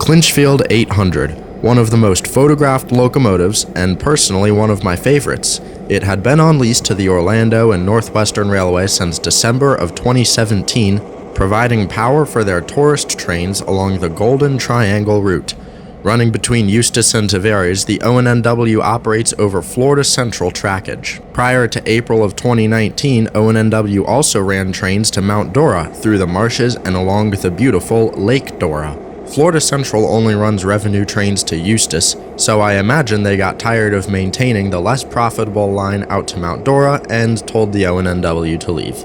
Clinchfield 800, one of the most photographed locomotives, and personally one of my favorites. It had been on lease to the Orlando and Northwestern Railway since December of 2017, providing power for their tourist trains along the Golden Triangle route. Running between Eustis and Tavares, the O&NW operates over Florida Central trackage. Prior to April of 2019, O&NW also ran trains to Mount Dora through the marshes and along the beautiful Lake Dora. Florida Central only runs revenue trains to Eustis, so I imagine they got tired of maintaining the less profitable line out to Mount Dora and told the O&NW to leave.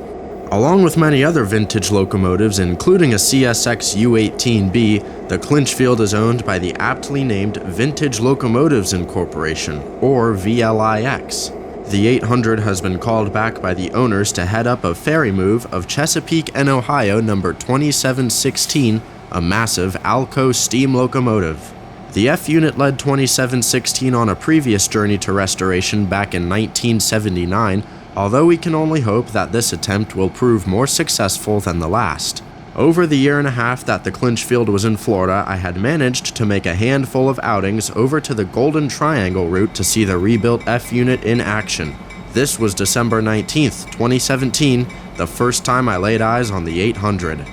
Along with many other vintage locomotives, including a CSX U18B, the Clinchfield is owned by the aptly named Vintage Locomotives Incorporation, or VLIX. The 800 has been called back by the owners to head up a ferry move of Chesapeake and Ohio number 2716, a massive Alco steam locomotive. The F unit led 2716 on a previous journey to restoration back in 1979, although we can only hope that this attempt will prove more successful than the last. Over the year and a half that the Clinchfield was in Florida, I had managed to make a handful of outings over to the Golden Triangle route to see the rebuilt F unit in action. This was December 19th, 2017, the first time I laid eyes on the 800.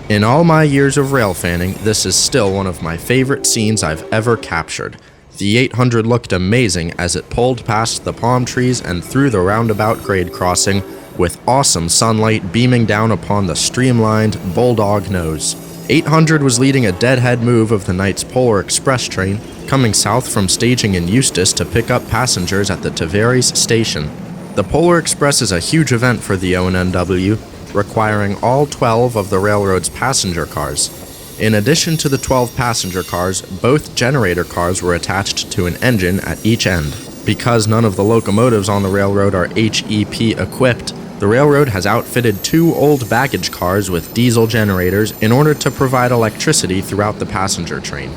In all my years of rail fanning, this is still one of my favorite scenes I've ever captured. The 800 looked amazing as it pulled past the palm trees and through the roundabout grade crossing, with awesome sunlight beaming down upon the streamlined bulldog nose. 800 was leading a deadhead move of the night's Polar Express train, coming south from staging in Eustis to pick up passengers at the Tavares station. The Polar Express is a huge event for the O&NW, requiring all 12 of the railroad's passenger cars. In addition to the 12 passenger cars, both generator cars were attached to an engine at each end. Because none of the locomotives on the railroad are HEP equipped, the railroad has outfitted 2 old baggage cars with diesel generators in order to provide electricity throughout the passenger train.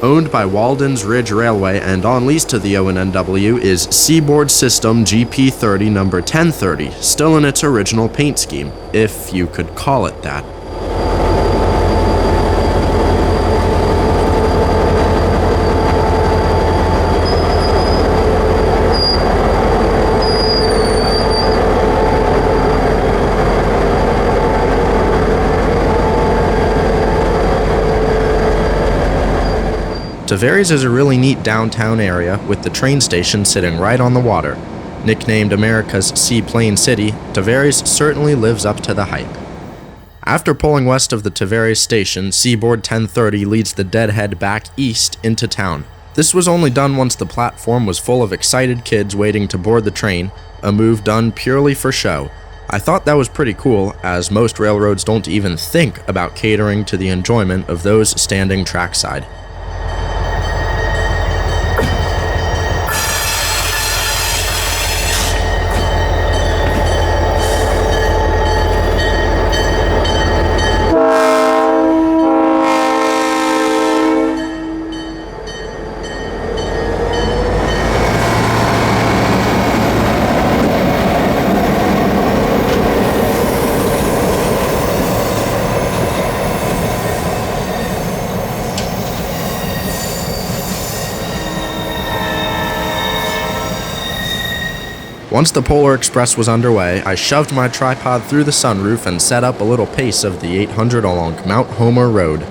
Owned by Walden's Ridge Railway and on lease to the O&NW is Seaboard System GP30 number 1030, still in its original paint scheme, if you could call it that. Tavares is a really neat downtown area with the train station sitting right on the water. Nicknamed America's Seaplane City, Tavares certainly lives up to the hype. After pulling west of the Tavares station, Seaboard 1030 leads the Deadhead back east into town. This was only done once the platform was full of excited kids waiting to board the train, a move done purely for show. I thought that was pretty cool, as most railroads don't even think about catering to the enjoyment of those standing trackside. Once the Polar Express was underway, I shoved my tripod through the sunroof and set up a little pace of the 800 along Mount Homer Road.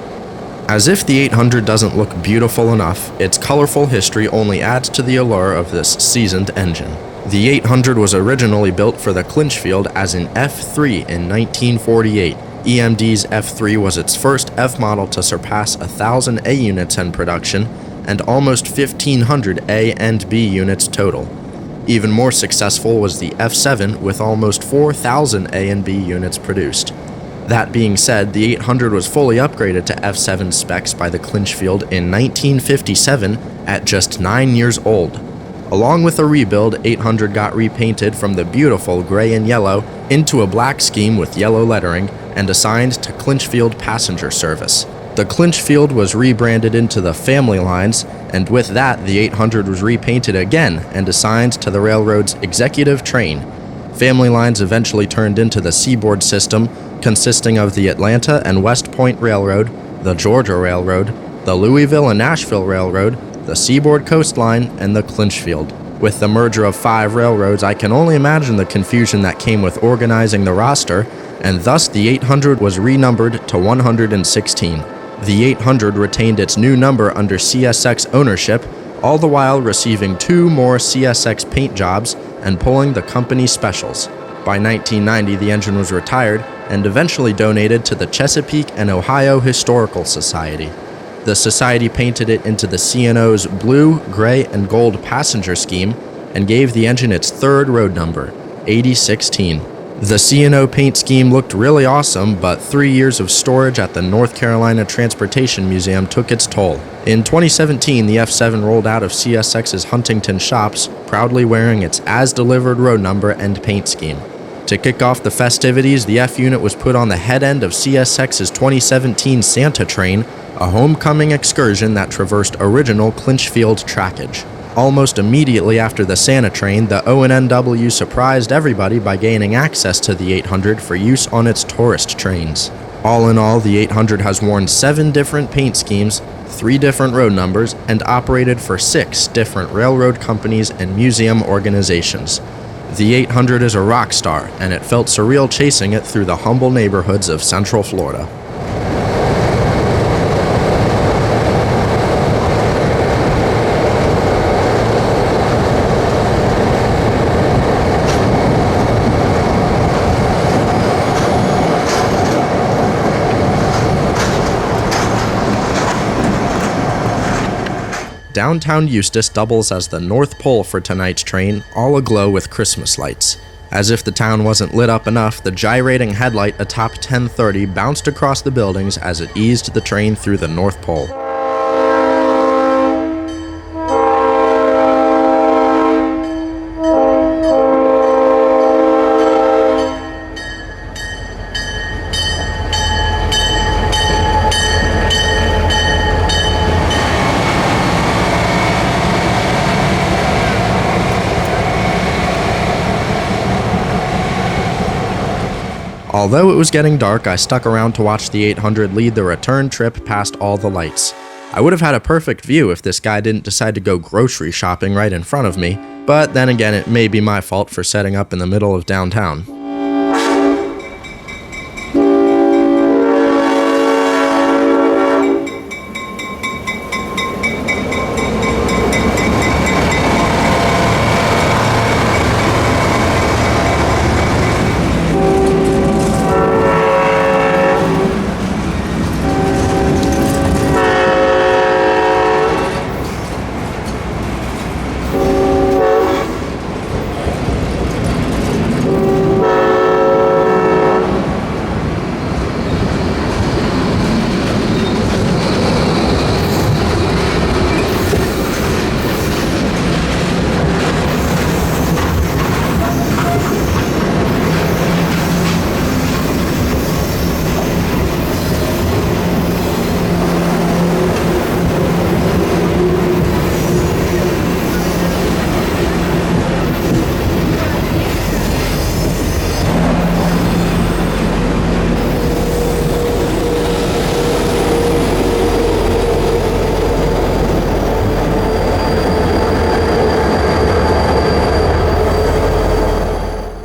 As if the 800 doesn't look beautiful enough, its colorful history only adds to the allure of this seasoned engine. The 800 was originally built for the Clinchfield as an F3 in 1948. EMD's F3 was its first F model to surpass 1,000 A units in production and almost 1,500 A and B units total. Even more successful was the F7 with almost 4,000 A and B units produced. That being said, the 800 was fully upgraded to F7 specs by the Clinchfield in 1957 at just 9 years old. Along with a rebuild, 800 got repainted from the beautiful gray and yellow into a black scheme with yellow lettering and assigned to Clinchfield passenger service. The Clinchfield was rebranded into the Family Lines, and with that, the 800 was repainted again and assigned to the railroad's executive train. Family Lines eventually turned into the Seaboard system, consisting of the Atlanta and West Point Railroad, the Georgia Railroad, the Louisville and Nashville Railroad, the Seaboard Coastline, and the Clinchfield. With the merger of 5 railroads, I can only imagine the confusion that came with organizing the roster, and thus the 800 was renumbered to 116. The 800 retained its new number under CSX ownership, all the while receiving 2 more CSX paint jobs and pulling the company specials. By 1990, the engine was retired and eventually donated to the Chesapeake and Ohio Historical Society. The society painted it into the C&O's blue, gray, and gold passenger scheme and gave the engine its 3rd road number, 8016. The C&O paint scheme looked really awesome, but 3 years of storage at the North Carolina Transportation Museum took its toll. In 2017, the F7 rolled out of CSX's Huntington shops, proudly wearing its as-delivered road number and paint scheme. To kick off the festivities, the F unit was put on the head end of CSX's 2017 Santa train, a homecoming excursion that traversed original Clinchfield trackage. Almost immediately after the Santa train, the O&NW surprised everybody by gaining access to the 800 for use on its tourist trains. All in all, the 800 has worn 7 different paint schemes, 3 different road numbers, and operated for 6 different railroad companies and museum organizations. The 800 is a rock star, and it felt surreal chasing it through the humble neighborhoods of Central Florida. Downtown Eustis doubles as the North Pole for tonight's train, all aglow with Christmas lights. As if the town wasn't lit up enough, the gyrating headlight atop 1030 bounced across the buildings as it eased the train through the North Pole. Although it was getting dark, I stuck around to watch the 800 lead the return trip past all the lights. I would have had a perfect view if this guy didn't decide to go grocery shopping right in front of me, but then again, it may be my fault for setting up in the middle of downtown.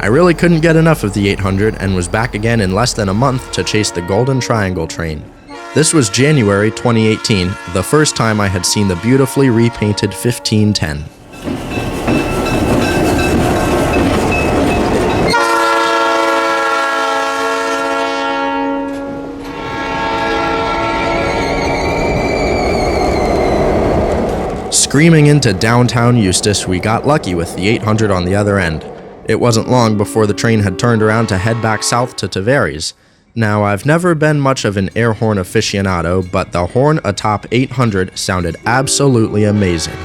I really couldn't get enough of the 800 and was back again in less than a month to chase the Golden Triangle train. This was January 2018, the first time I had seen the beautifully repainted 1510. Screaming into downtown Eustis, we got lucky with the 800 on the other end. It wasn't long before the train had turned around to head back south to Tavares. Now, I've never been much of an air horn aficionado, but the horn atop 800 sounded absolutely amazing.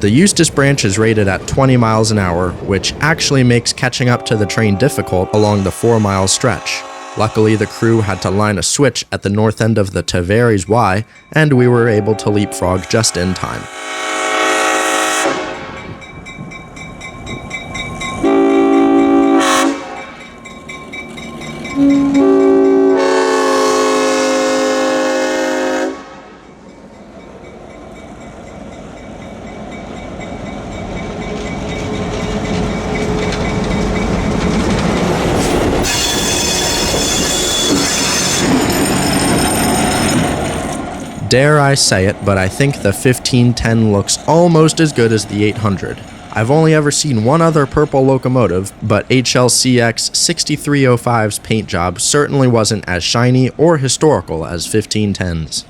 The Eustis branch is rated at 20 miles an hour, which actually makes catching up to the train difficult along the 4-mile stretch. Luckily, the crew had to line a switch at the north end of the Tavares Y, and we were able to leapfrog just in time. Dare I say it, but I think the 1510 looks almost as good as the 800. I've only ever seen one other purple locomotive, but HLCX 6305's paint job certainly wasn't as shiny or historical as 1510's.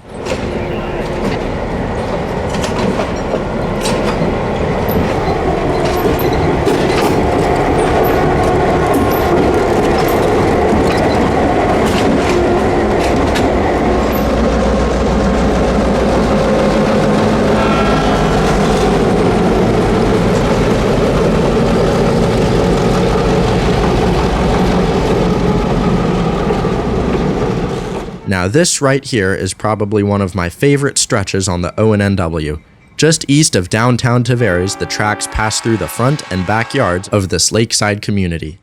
Now this right here is probably one of my favorite stretches on the O&NW. Just east of downtown Tavares, the tracks pass through the front and backyards of this Lakeside community.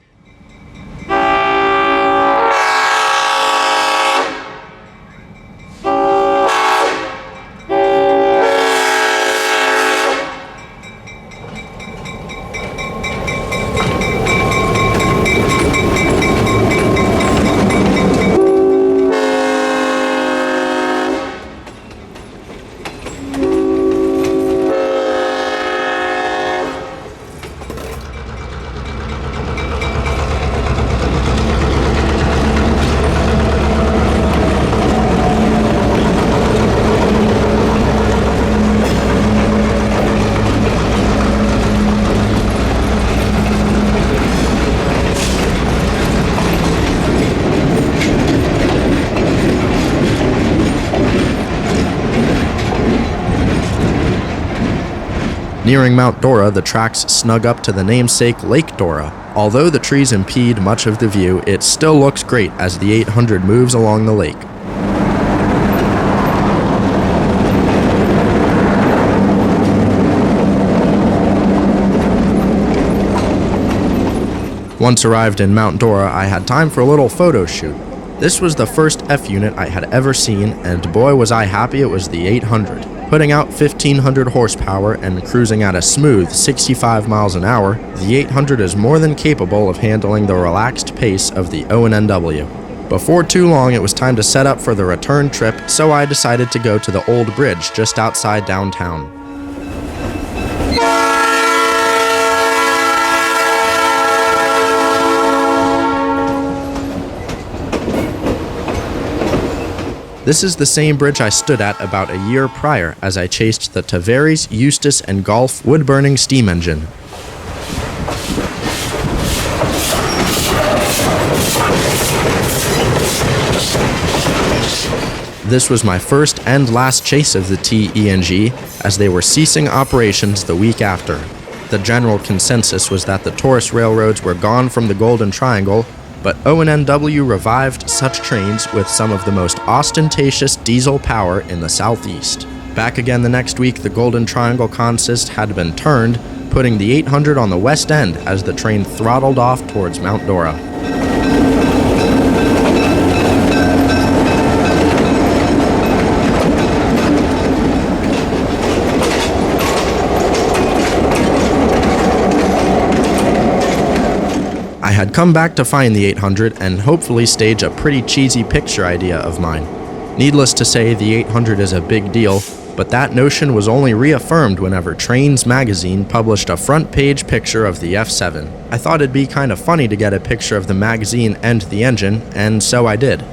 Nearing Mount Dora, the tracks snug up to the namesake Lake Dora. Although the trees impede much of the view, it still looks great as the 800 moves along the lake. Once arrived in Mount Dora, I had time for a little photo shoot. This was the first F unit I had ever seen, and boy was I happy it was the 800. Putting out 1,500 horsepower and cruising at a smooth 65 miles an hour, the 800 is more than capable of handling the relaxed pace of the O&NW. Before too long, it was time to set up for the return trip, so I decided to go to the old bridge just outside downtown. This is the same bridge I stood at about a year prior as I chased the Tavares, Eustis, and Gulf wood-burning steam engine. This was my first and last chase of the TENG, as they were ceasing operations the week after. The general consensus was that the tourist railroads were gone from the Golden Triangle, but O&NW revived such trains with some of the most ostentatious diesel power in the Southeast. Back again the next week, the Golden Triangle consist had been turned, putting the 800 on the west end as the train throttled off towards Mount Dora. I had come back to find the 800 and hopefully stage a pretty cheesy picture idea of mine. Needless to say, the 800 is a big deal, but that notion was only reaffirmed whenever Trains magazine published a front-page picture of the F7. I thought it'd be kind of funny to get a picture of the magazine and the engine, and so I did.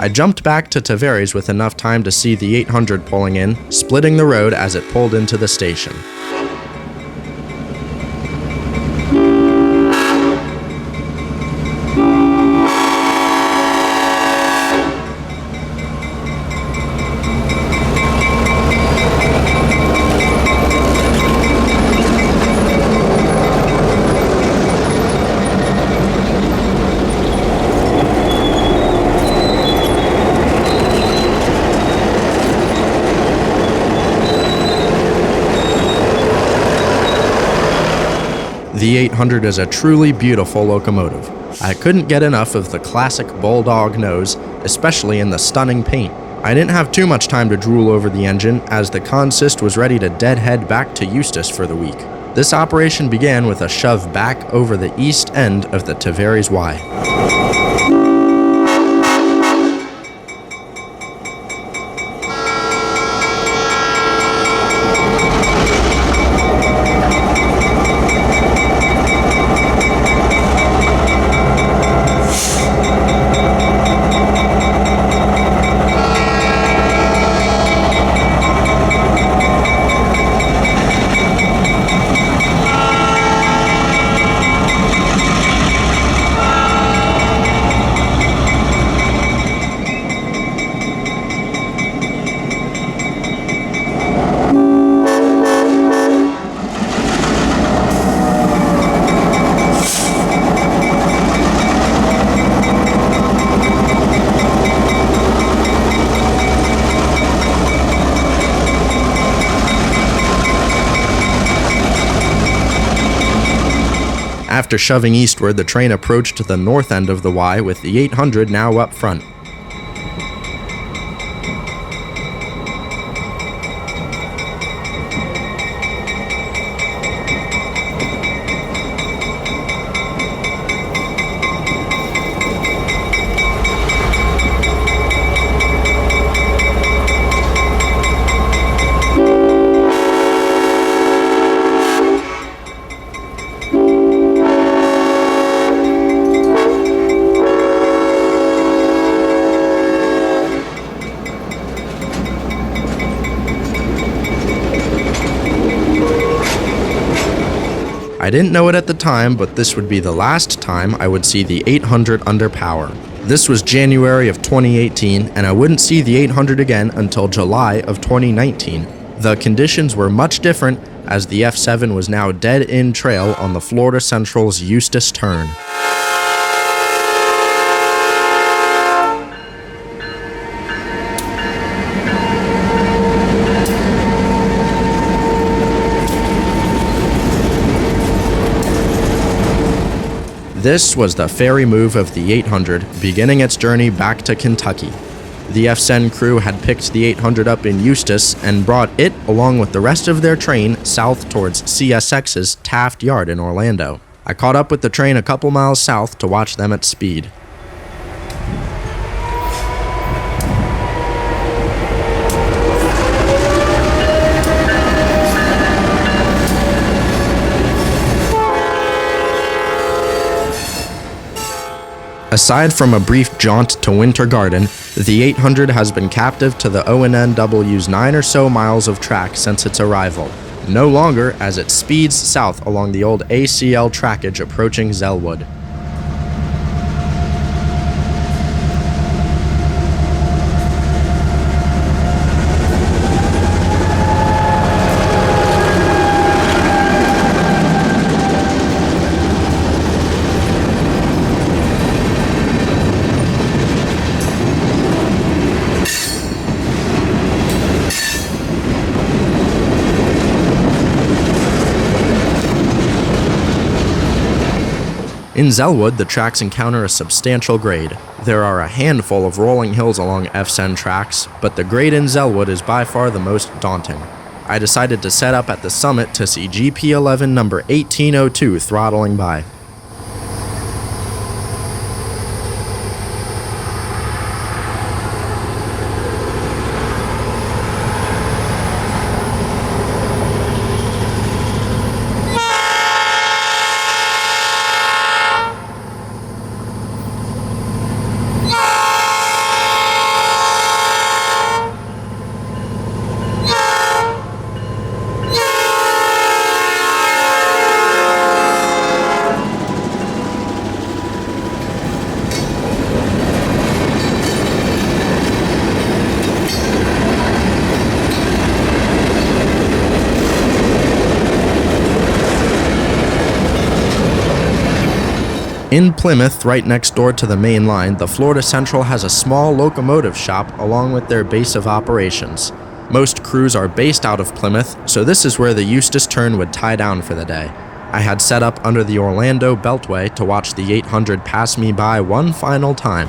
I jumped back to Tavares with enough time to see the 800 pulling in, splitting the road as it pulled into the station. The 800 is a truly beautiful locomotive. I couldn't get enough of the classic bulldog nose, especially in the stunning paint. I didn't have too much time to drool over the engine, as the consist was ready to deadhead back to Eustis for the week. This operation began with a shove back over the east end of the Tavares Y. After shoving eastward, the train approached the north end of the Y with the 800 now up front. I didn't know it at the time, but this would be the last time I would see the 800 under power. This was January of 2018, and I wouldn't see the 800 again until July of 2019. The conditions were much different, as the F7 was now dead in trail on the Florida Central's Eustis turn. This was the ferry move of the 800, beginning its journey back to Kentucky. The FSEN crew had picked the 800 up in Eustis and brought it, along with the rest of their train, south towards CSX's Taft Yard in Orlando. I caught up with the train a couple miles south to watch them at speed. Aside from a brief jaunt to Winter Garden, the 800 has been captive to the O&NW's 9 or so miles of track since its arrival, no longer as it speeds south along the old ACL trackage approaching Zellwood. In Zellwood, the tracks encounter a substantial grade. There are a handful of rolling hills along FSEN tracks, but the grade in Zellwood is by far the most daunting. I decided to set up at the summit to see GP11 number 1802 throttling by. In Plymouth, right next door to the main line, the Florida Central has a small locomotive shop along with their base of operations. Most crews are based out of Plymouth, so this is where the Eustis turn would tie down for the day. I had set up under the Orlando Beltway to watch the 800 pass me by one final time.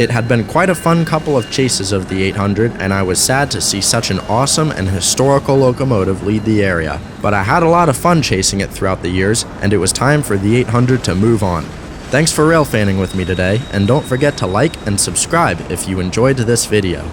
It had been quite a fun couple of chases of the 800, and I was sad to see such an awesome and historical locomotive lead the area. But I had a lot of fun chasing it throughout the years, and it was time for the 800 to move on. Thanks for railfanning with me today, and don't forget to like and subscribe if you enjoyed this video.